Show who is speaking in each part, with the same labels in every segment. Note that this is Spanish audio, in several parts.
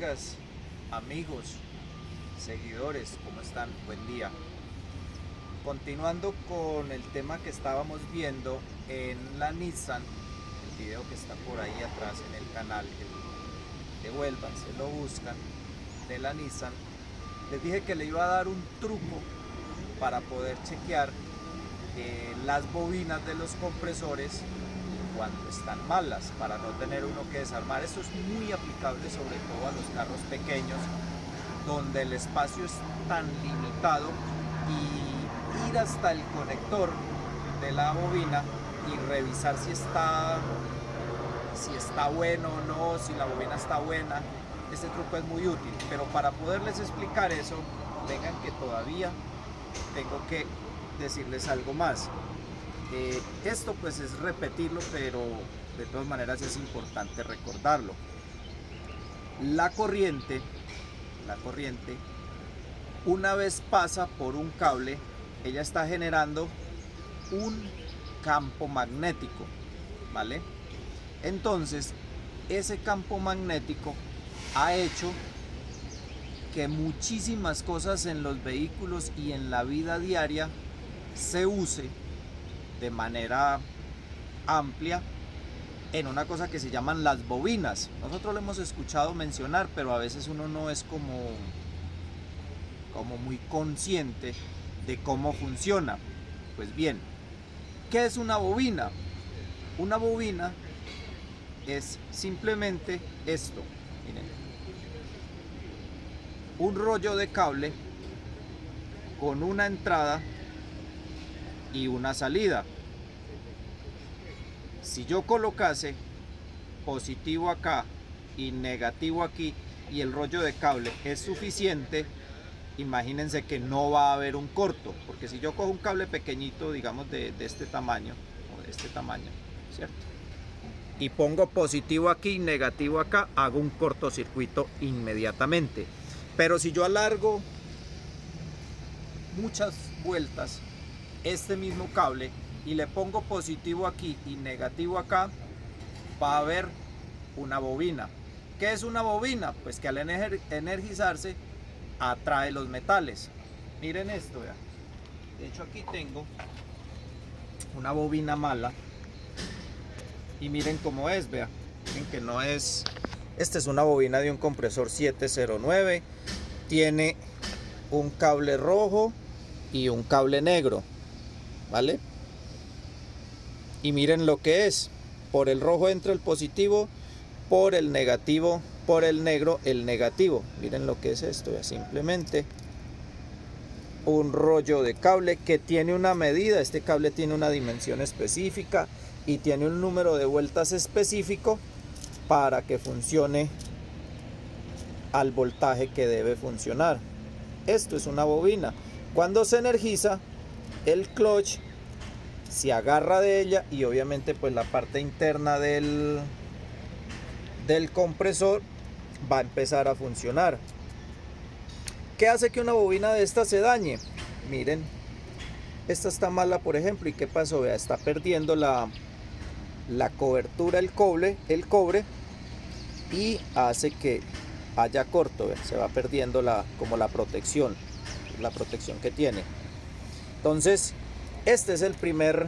Speaker 1: colegas, amigos, seguidores, ¿cómo están? Buen día. Continuando con el tema que estábamos viendo en la Nissan, el video que está por ahí atrás en el canal, devuélvanse, lo buscan, de la Nissan, les dije que le iba a dar un truco para poder chequear las bobinas de los compresores cuando están malas, para no tener uno que desarmar. Esto es muy aplicable sobre todo a los carros pequeños, donde el espacio es tan limitado, y ir hasta el conector de la bobina y revisar si está bueno o no, si la bobina está buena. Este truco es muy útil, pero para poderles explicar eso, vengan que todavía tengo que decirles algo más. Esto pues es repetirlo, pero de todas maneras es importante recordarlo. La corriente, una vez pasa por un cable, ella está generando un campo magnético, ¿vale? Entonces, ese campo magnético ha hecho que muchísimas cosas en los vehículos y en la vida diaria se use de manera amplia en una cosa que se llaman las bobinas. Nosotros lo hemos escuchado mencionar, pero a veces uno no es como muy consciente de cómo funciona. Pues bien, ¿qué es una bobina? Una bobina es simplemente esto, miren, un rollo de cable con una entrada y una salida. Si yo colocase positivo acá y negativo aquí, y el rollo de cable es suficiente, imagínense que no va a haber un corto, porque si yo cojo un cable pequeñito, digamos de este tamaño o de este tamaño, ¿cierto?, y pongo positivo aquí y negativo acá, hago un cortocircuito inmediatamente. Pero si yo alargo muchas vueltas este mismo cable y le pongo positivo aquí y negativo acá, va a haber una bobina. ¿Qué es una bobina? Pues que al energizarse atrae los metales. Miren esto, vean. De hecho aquí tengo una bobina mala y miren cómo es, vean. Miren que no es... Esta es una bobina de un compresor 709, tiene un cable rojo y un cable negro, ¿vale? Y miren lo que es. Por el rojo entra el positivo, por el negativo, por el negro el negativo. Miren lo que es esto, ya, simplemente un rollo de cable que tiene una medida. Este cable tiene una dimensión específica y tiene un número de vueltas específico para que funcione al voltaje que debe funcionar. Esto es una bobina. Cuando se energiza, el clutch se agarra de ella y obviamente pues la parte interna del compresor va a empezar a funcionar. ¿Qué hace que una bobina de esta se dañe? Miren, esta está mala, por ejemplo, ¿y qué pasó? Vea, está perdiendo la cobertura, el cobre, y hace que haya corto. Vea, se va perdiendo como la protección que tiene. Entonces, este es el primer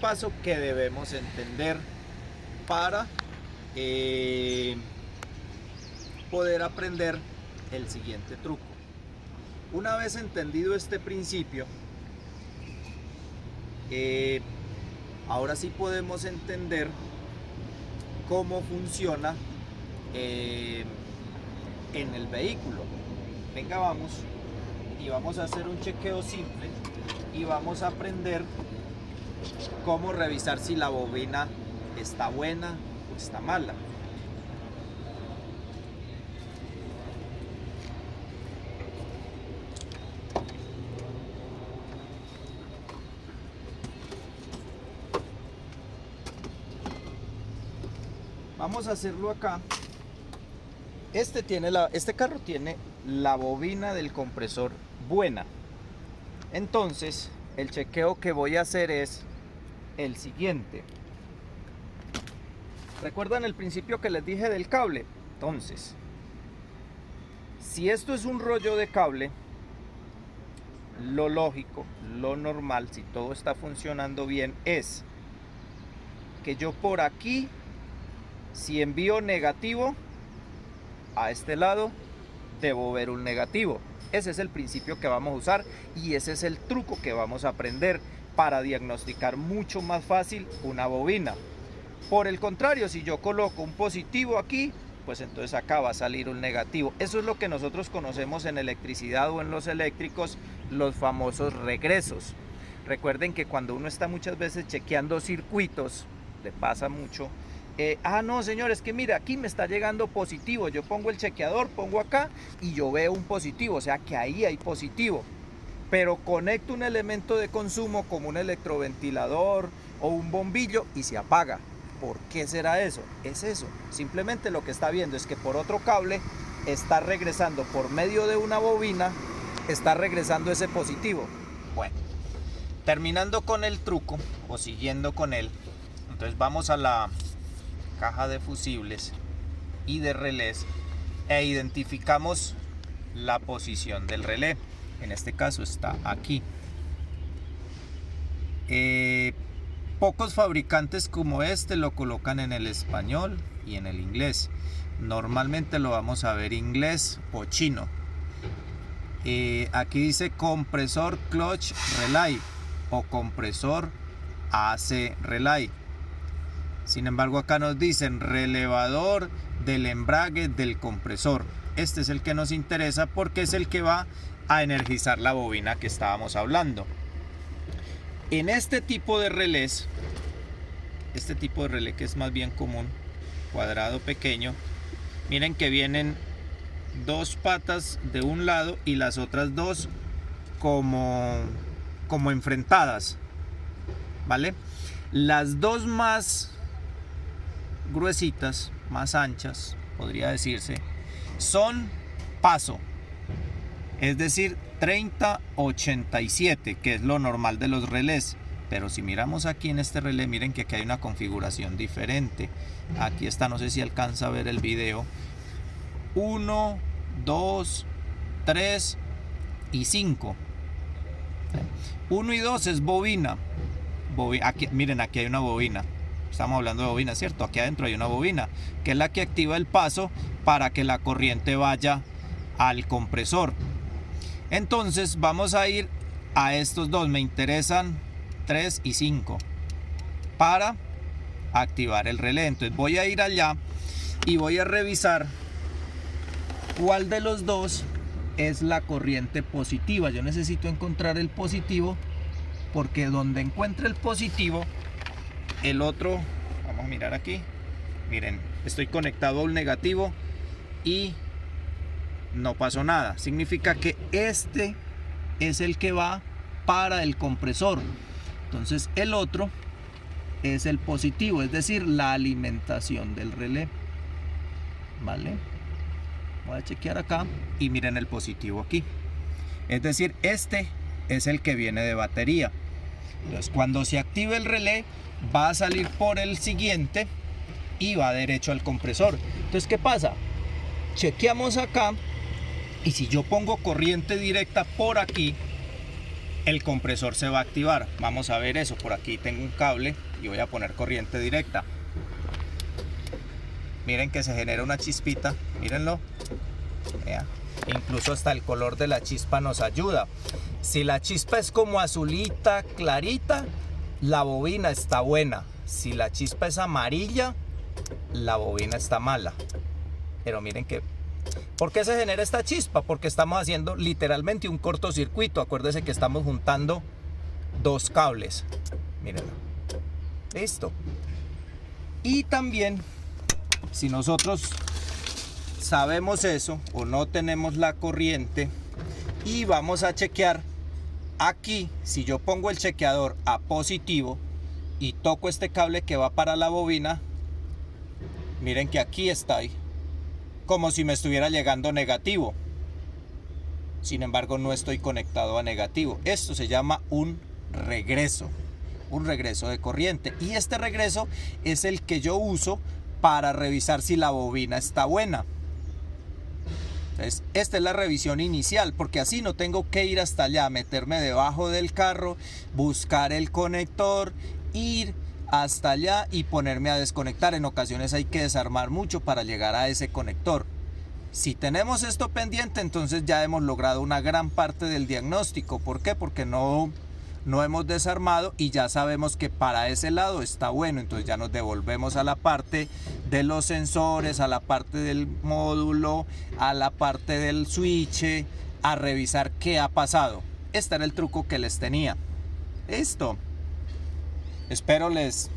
Speaker 1: paso que debemos entender para poder aprender el siguiente truco. Una vez entendido este principio, ahora sí podemos entender cómo funciona en el vehículo. Venga, vamos y vamos a hacer un chequeo simple y vamos a aprender cómo revisar si la bobina está buena o está mala. Vamos a hacerlo acá. Este carro tiene la bobina del compresor buena. Entonces, el chequeo que voy a hacer es el siguiente. ¿Recuerdan el principio que les dije del cable? Entonces, si esto es un rollo de cable, lo lógico, lo normal, si todo está funcionando bien, es que yo por aquí, si envío negativo a este lado, debo ver un negativo. Ese es el principio que vamos a usar y ese es el truco que vamos a aprender para diagnosticar mucho más fácil una bobina. Por el contrario, si yo coloco un positivo aquí, pues entonces acá va a salir un negativo. Eso es lo que nosotros conocemos en electricidad o en los eléctricos, los famosos regresos. Recuerden que cuando uno está muchas veces chequeando circuitos, le pasa mucho, no señor, es que mira, aquí me está llegando positivo, yo pongo el chequeador, pongo acá y yo veo un positivo, o sea que ahí hay positivo, pero conecto un elemento de consumo como un electroventilador o un bombillo y se apaga. ¿Por qué será eso? Es eso, simplemente lo que está viendo es que por otro cable está regresando por medio de una bobina, está regresando ese positivo. Bueno, terminando con el truco o siguiendo con él, entonces vamos a la caja de fusibles y de relés e identificamos la posición del relé. En este caso está aquí. Pocos fabricantes como este lo colocan en el español y en el inglés. Normalmente lo vamos a ver inglés o chino. Aquí dice compresor clutch relay o compresor AC relay. Sin embargo, acá nos dicen relevador del embrague del compresor. Este es el que nos interesa porque es el que va a energizar la bobina que estábamos hablando. En este tipo de relés, este tipo de relé que es más bien común, cuadrado pequeño, miren que vienen dos patas de un lado y las otras dos como enfrentadas, ¿vale? Las dos más gruesitas, más anchas, podría decirse, son paso, es decir, 3087, que es lo normal de los relés. Pero si miramos aquí en este relé, miren que aquí hay una configuración diferente. Aquí está, no sé si alcanza a ver el video. 1, 2, 3 y 5. 1 y 2 es bobina. Aquí, miren, aquí hay una bobina. Estamos hablando de bobina, ¿cierto? Aquí adentro hay una bobina, que es la que activa el paso para que la corriente vaya al compresor. Entonces vamos a ir a estos dos, me interesan 3 y 5 para activar el relé. Entonces voy a ir allá y voy a revisar cuál de los dos es la corriente positiva. Yo necesito encontrar el positivo porque donde encuentre el positivo, el otro, vamos a mirar aquí, miren, estoy conectado a un negativo y no pasó nada. Significa que este es el que va para el compresor. Entonces el otro es el positivo, es decir, la alimentación del relé. ¿Vale? Voy a chequear acá y miren el positivo aquí. Es decir, este es el que viene de batería. Entonces cuando se active el relé, va a salir por el siguiente y va derecho al compresor. Entonces, ¿qué pasa? Chequeamos acá. Y si yo pongo corriente directa por aquí, el compresor se va a activar. Vamos a ver eso. Por aquí tengo un cable y voy a poner corriente directa. Miren que se genera una chispita. Mírenlo. Vea. Incluso hasta el color de la chispa nos ayuda. Si la chispa es como azulita, clarita, la bobina está buena. Si la chispa es amarilla, la bobina está mala. Pero miren que... ¿Por qué se genera esta chispa? Porque estamos haciendo literalmente un cortocircuito. Acuérdense que estamos juntando dos cables. Mírenlo. Listo. Y también, si nosotros sabemos eso o no tenemos la corriente y vamos a chequear aquí, si yo pongo el chequeador a positivo y toco este cable que va para la bobina, miren que aquí está ahí, como si me estuviera llegando negativo. Sin embargo, no estoy conectado a negativo. Esto se llama un regreso de corriente. Y este regreso es el que yo uso para revisar si la bobina está buena. Entonces, esta es la revisión inicial, porque así no tengo que ir hasta allá, meterme debajo del carro, buscar el conector, ir hasta allá y ponerme a desconectar. En ocasiones hay que desarmar mucho para llegar a ese conector. Si tenemos esto pendiente, entonces ya hemos logrado una gran parte del diagnóstico. ¿Por qué? Porque no hemos desarmado y ya sabemos que para ese lado está bueno. Entonces ya nos devolvemos a la parte de los sensores, a la parte del módulo, a la parte del switch, a revisar qué ha pasado. Este era el truco que les tenía. Listo. Espero les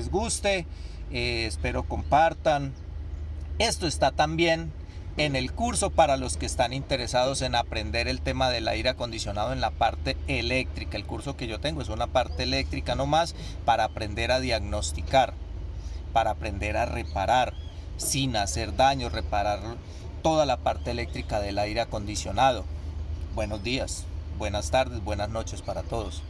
Speaker 1: guste, espero compartan. Esto está también en el curso para los que están interesados en aprender el tema del aire acondicionado en la parte eléctrica. El curso que yo tengo es una parte eléctrica nomás, para aprender a diagnosticar, para aprender a reparar sin hacer daño, reparar toda la parte eléctrica del aire acondicionado. Buenos días, buenas tardes, buenas noches para todos.